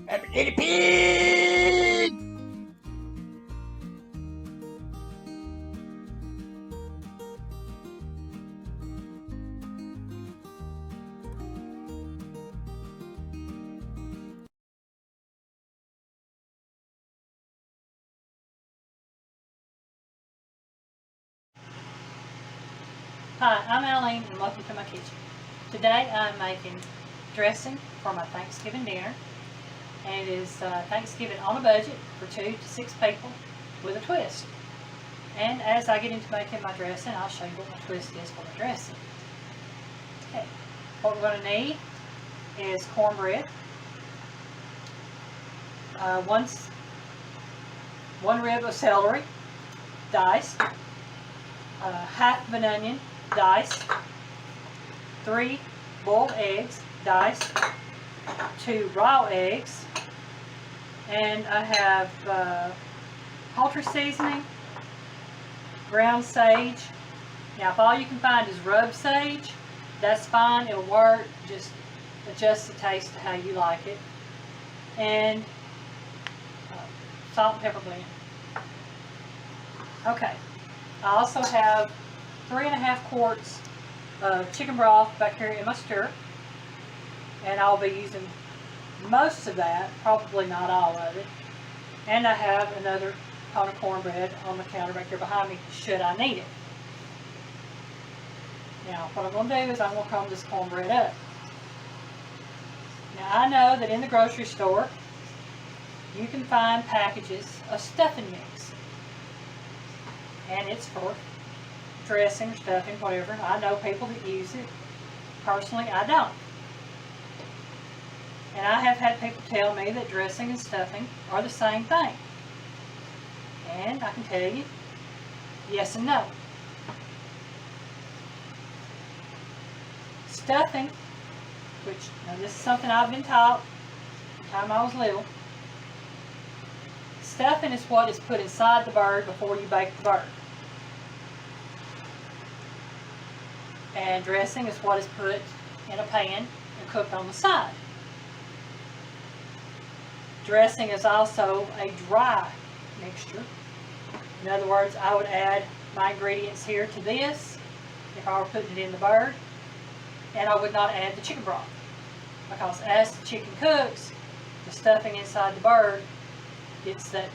I'm a guinea pig! Hi, I'm Eileen and welcome to my kitchen. Today I'm making dressing for my Thanksgiving dinner, and it is Thanksgiving on a budget for 2 to 6 people with a twist. And as I get into making my dressing, I'll show you what my twist is for my dressing. Okay, what we're going to need is cornbread, one rib of celery diced, half of an onion diced, 3 boiled eggs diced, 2 raw eggs, and I have poultry seasoning, ground sage. Now if all you can find is rub sage, that's fine, it'll work, just adjust the taste to how you like it, and salt and pepper blend. Okay, I also have 3.5 quarts of chicken broth back here in my stir, and I'll be using most of that, probably not all of it. And I have another pound of cornbread on the counter back here behind me should I need it. Now what I'm going to do is I'm going to crumble this cornbread up. Now I know that in the grocery store you can find packages of stuffing mix, and it's for dressing or stuffing, whatever. I know people that use it. Personally, I don't. And I have had people tell me that dressing and stuffing are the same thing. And I can tell you, yes and no. Stuffing, which, now this is something I've been taught from the time I was little. Stuffing is what is put inside the bird before you bake the bird. And dressing is what is put in a pan and cooked on the side. Dressing is also a dry mixture. In other words, I would add my ingredients here to this if I were putting it in the bird, and I would not add the chicken broth, because as the chicken cooks, the stuffing inside the bird gets that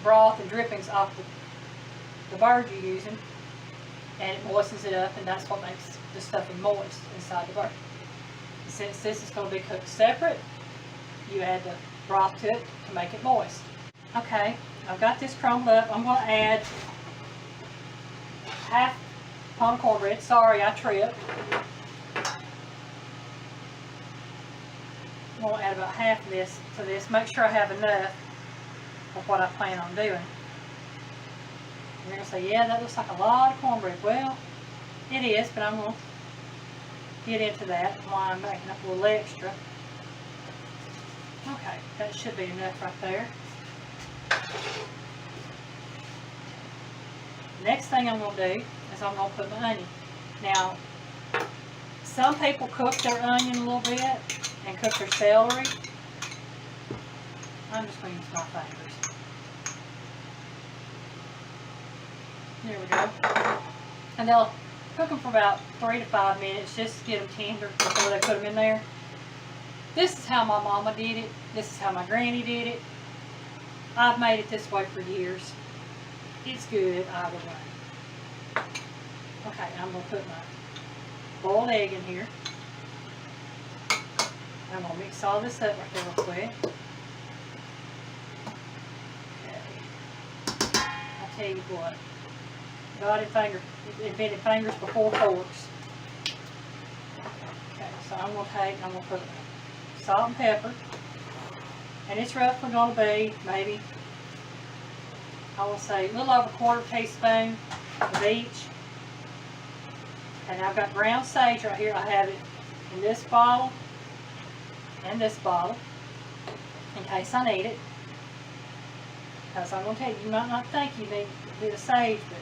broth and drippings off the bird you're using, and it moistens it up, and that's what makes the stuffing moist inside the bird. And since this is going to be cooked separate, you add the broth to it to make it moist. Okay, I've got this crumbled up. I'm going to add half pound of cornbread. Sorry, I tripped. I'm going to add about half of this to this. Make sure I have enough of what I plan on doing. And you're going to say, yeah, that looks like a lot of cornbread. Well, it is, but I'm going to get into that while I'm making up a little extra. Okay, that should be enough right there. Next thing I'm going to do is I'm going to put my onion. Now, some people cook their onion a little bit and cook their celery. I'm just going to use my fingers. There we go. And they'll cook them for about 3 to 5 minutes just to get them tender before they put them in there. This is how my mama did it. This is how my granny did it. I've made it this way for years. It's good either way. Okay, I'm going to put my boiled egg in here. I'm going to mix all this up right there real quick. Okay. I'll tell you what. God invented fingers before forks. Okay, so I'm going to put salt and pepper. And it's roughly going to be maybe, I will say, a little over a 1/4 teaspoon of each. And I've got ground sage right here. I have it in this bottle and this bottle in case I need it. Because I'm going to tell you, you might not think you need a bit of sage, but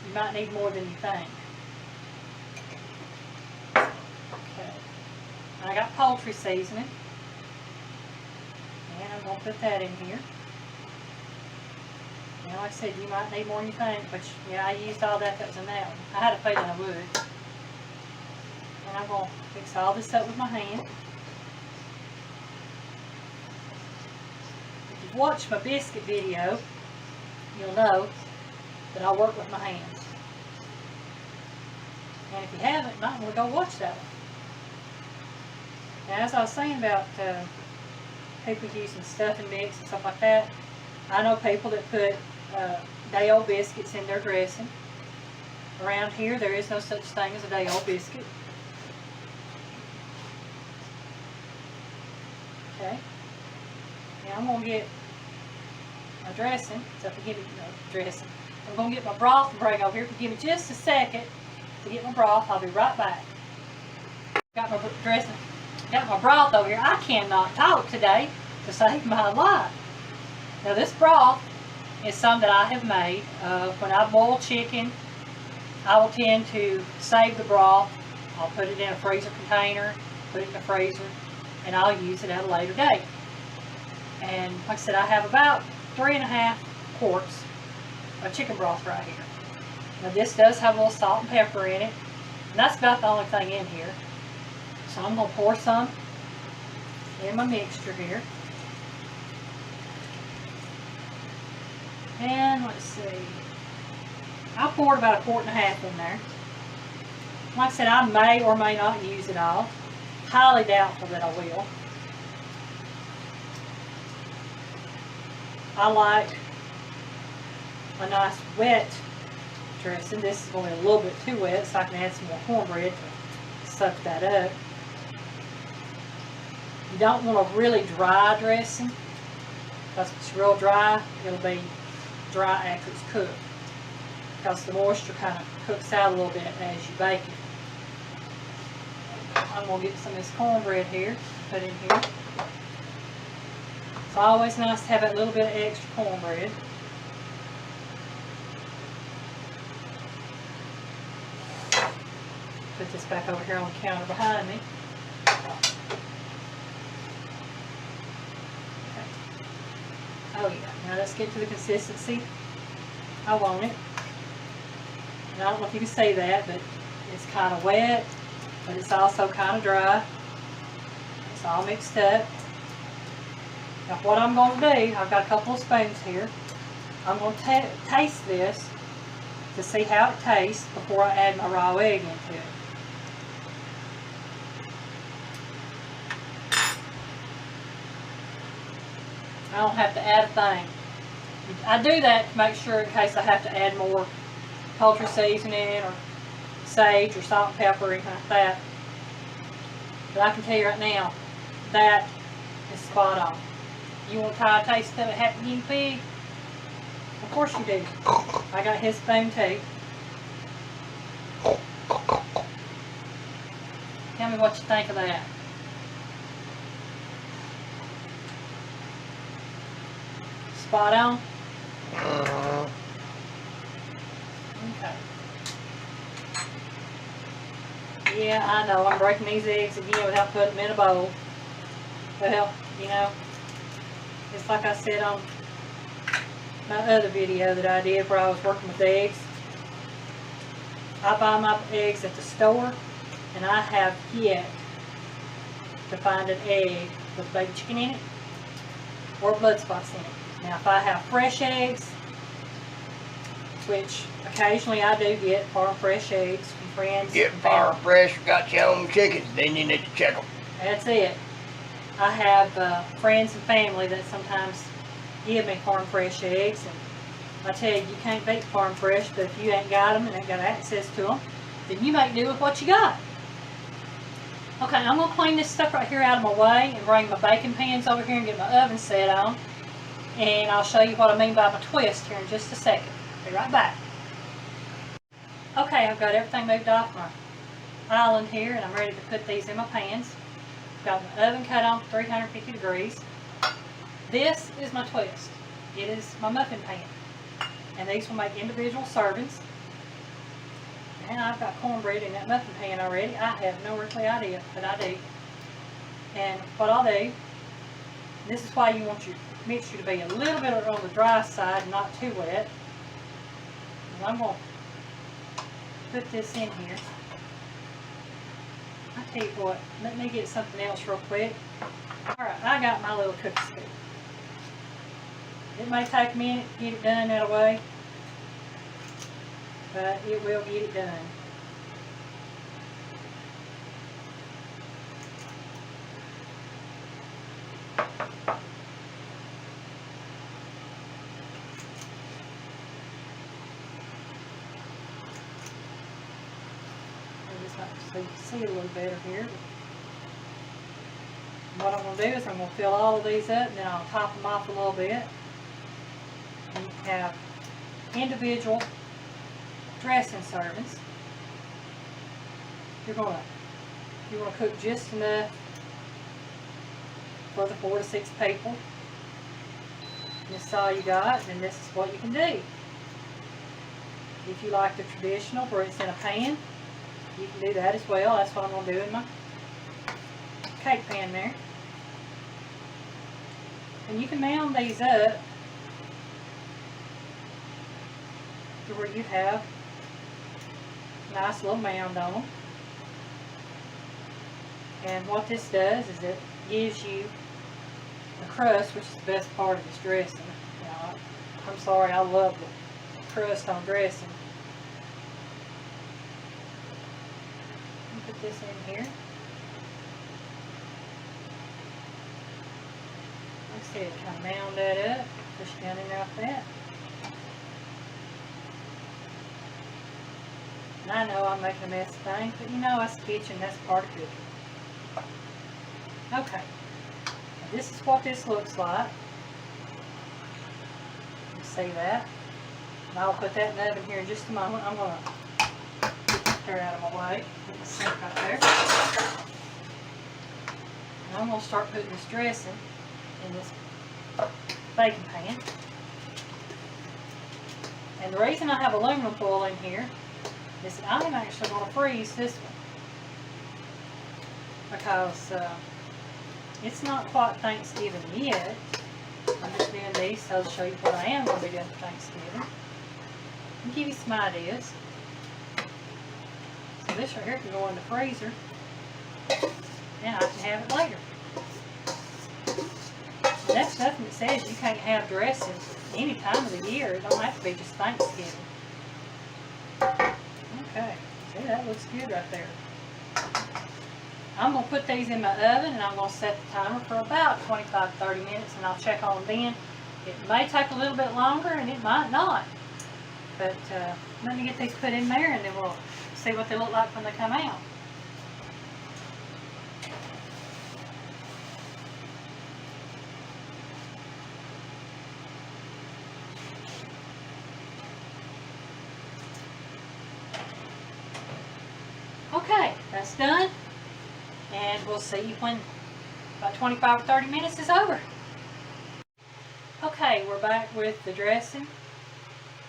you might need more than you think. Okay. I got poultry seasoning. And I'm going to put that in here. Now, like I said, you might need more than you think, but yeah, I used all that was in that one. I had a feeling I would. And I'm going to mix all this up with my hand. If you've watched my biscuit video, you'll know that I work with my hands. And if you haven't, you might want to go watch that one. Now, as I was saying about people using stuffing mix and stuff like that, I know people that put day-old biscuits in their dressing. Around here, there is no such thing as a day-old biscuit. Okay. Now I'm going to get my dressing. So forgive me, dressing. I'm going to get my broth and bring over here. If you give me just a second to get my broth, I'll be right back. Got my dressing. Got my broth over here. I cannot talk today to save my life. Now this broth is some that I have made. When I boil chicken, I will tend to save the broth. I'll put it in a freezer container, put it in the freezer, and I'll use it at a later date. And like I said, I have about 3.5 quarts of chicken broth right here. Now this does have a little salt and pepper in it, and that's about the only thing in here. So I'm going to pour some in my mixture here. And let's see, I poured about 1.5 quarts in there. Like I said, I may or may not use it all. Highly doubtful that I will. I like a nice wet dressing. This is only a little bit too wet, so I can add some more cornbread to suck that up. You don't want a really dry dressing, because if it's real dry, it'll be dry after it's cooked, because the moisture kind of cooks out a little bit as you bake it. I'm going to get some of this cornbread here, put in here. It's always nice to have that little bit of extra cornbread. Put this back over here on the counter behind me. Oh yeah, now let's get to the consistency I want it. And I don't know if you can see that, but it's kind of wet, but it's also kind of dry. It's all mixed up. Now what I'm going to do, I've got a couple of spoons here. I'm going to taste this to see how it tastes before I add my raw egg into it. I don't have to add a thing. I do that to make sure in case I have to add more poultry seasoning or sage or salt and pepper or anything like that. But I can tell you right now, that is spot on. You want to try a taste of it happy guinea pig? Of course you do. I got his spoon too. Tell me what you think of that. Spot on? Okay. Yeah, I know, I'm breaking these eggs again without putting them in a bowl. Well, you know, it's like I said on my other video that I did where I was working with eggs. I buy my eggs at the store, and I have yet to find an egg with baby chicken in it or blood spots in it. Now, if I have fresh eggs, which occasionally I do get farm fresh eggs from friends. Get farm fresh, got your own chickens, then you need to check them. That's it. I have friends and family that sometimes give me farm fresh eggs, and I tell you, you can't beat farm fresh, but if you ain't got them and ain't got access to them, then you make do with what you got. Okay, I'm going to clean this stuff right here out of my way and bring my baking pans over here and get my oven set on. And I'll show you what I mean by my twist here in just a second. Be right back. Okay, I've got everything moved off my island here, and I'm ready to put these in my pans. Got my oven cut on 350 degrees. This is my twist. It is my muffin pan. And these will make individual servings. And I've got cornbread in that muffin pan already. I have no earthly idea, but I do. And what I'll do, this is why you want your mixture to be a little bit on the dry side, not too wet. And I'm going to put this in here. I tell you what, let me get something else real quick. Alright, I got my little cookie scoop. It may take a minute to get it done that way, but it will get it done. So you can see it a little better here. And what I'm going to do is I'm going to fill all of these up, and then I'll top them off a little bit. And you can have individual dressing servings. You're going to cook just enough for the 4 to 6 people. And this is all you got, and this is what you can do. If you like the traditional where it's in a pan, you can do that as well. That's what I'm going to do in my cake pan there. And you can mound these up to where you have a nice little mound on them. And what this does is it gives you the crust, which is the best part of this dressing. Now, I'm sorry, I love the crust on dressing. Put this in here. Like I said, kind of mound that up, push down in there like that. And I know I'm making a mess of things, but you know, that's the kitchen, that's part of cooking. Okay, now this is what this looks like. You see that? And I'll put that in the oven here in just a moment. I'm going to get her out of my way. Put the sink right there. And I'm going to start putting this dressing in this baking pan. And the reason I have aluminum foil in here is that I'm actually going to freeze this one. Because it's not quite Thanksgiving yet. I'm just doing these so to show you what I am going to be doing for Thanksgiving. And give you some ideas. So this right here can go in the freezer. And I can have it later. That's nothing that says you can't have dressing any time of the year. It don't have to be just Thanksgiving. Okay, see, that looks good right there. I'm going to put these in my oven and I'm going to set the timer for about 25-30 minutes and I'll check on them then. It may take a little bit longer and it might not. But let me get these put in there and then we'll see what they look like when they come out. Okay, that's done. And we'll see you when about 25 or 30 minutes is over. Okay, we're back with the dressing.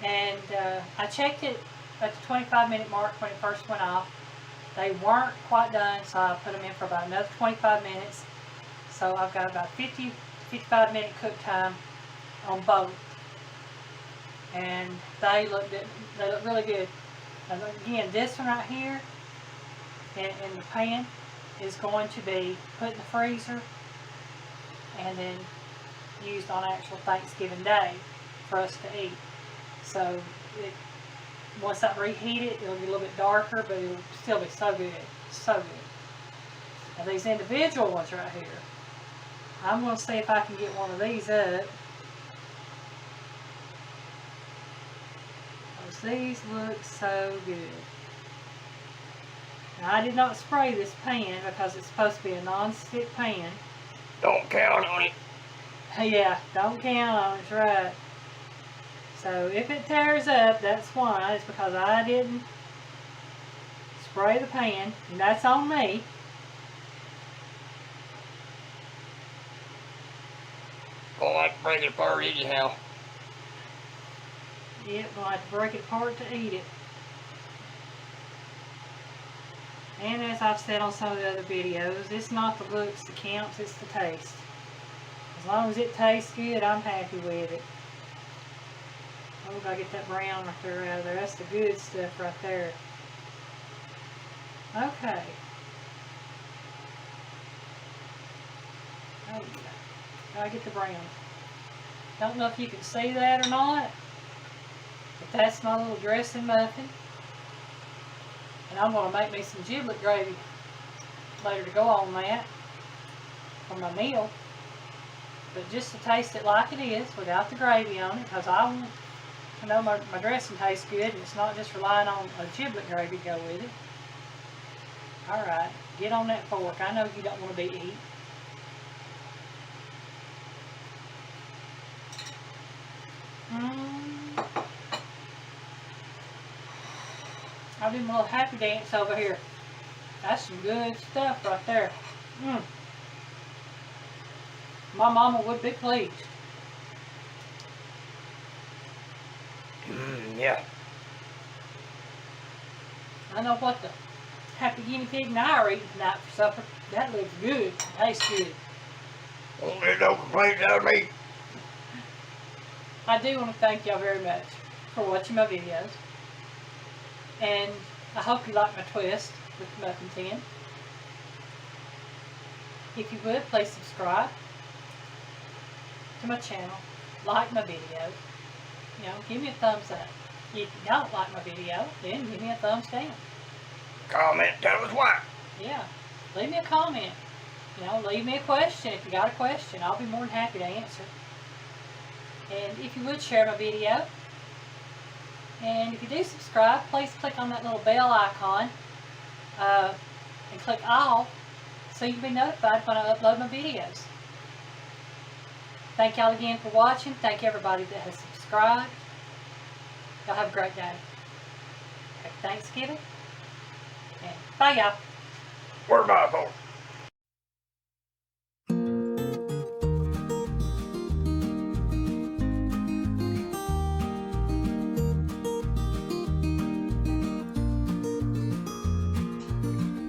And I checked it at the 25-minute mark when it first went off. They weren't quite done, so I put them in for about another 25 minutes. So I've got about 55-minute cook time on both. And they look really good. And again, this one right here in the pan is going to be put in the freezer and then used on actual Thanksgiving Day for us to eat. So once I reheat it, it'll be a little bit darker, but it'll still be so good. So good. Now these individual ones right here, I'm going to see if I can get one of these up. Because these look so good. Now, I did not spray this pan because it's supposed to be a non-stick pan. Don't count on it. Yeah, don't count on it, that's right. So if it tears up, that's why. It's because I didn't spray the pan, and that's on me. Gonna like to break it apart anyhow. Yep, we'll have to break it apart to eat it. And as I've said on some of the other videos, it's not the looks that counts, it's the taste. As long as it tastes good, I'm happy with it. Oh, gotta get that brown right there out of there. That's the good stuff right there. Okay. Oh, yeah. Gotta get the brown. Don't know if you can see that or not, but that's my little dressing muffin. And I'm going to make me some giblet gravy later to go on that for my meal. But just to taste it like it is without the gravy on it, because I want to know my dressing tastes good and it's not just relying on a giblet gravy to go with it. Alright, get on that fork. I know you don't want to be eating. I'll do my little happy dance over here. That's some good stuff right there. My mama would be pleased. Yeah. I know what the happy guinea pig and I are eating tonight for supper. That looks good. Tastes good. Well, there's no complaints out of me. I do want to thank y'all very much for watching my videos. And I hope you like my twist with the muffin tin. If you would, please subscribe to my channel. Like my video. You know, give me a thumbs up. If you don't like my video, then give me a thumbs down. Comment, tell us why. Yeah, leave me a comment. You know, leave me a question. If you got a question, I'll be more than happy to answer. And if you would, share my video. And if you do subscribe, please click on that little bell icon and click all so you can be notified when I upload my videos. Thank y'all again for watching. Thank everybody that has subscribed. Y'all have a great day. Happy Thanksgiving. And bye, y'all. Where's my phone?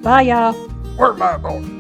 Bye, y'all. Where's my phone?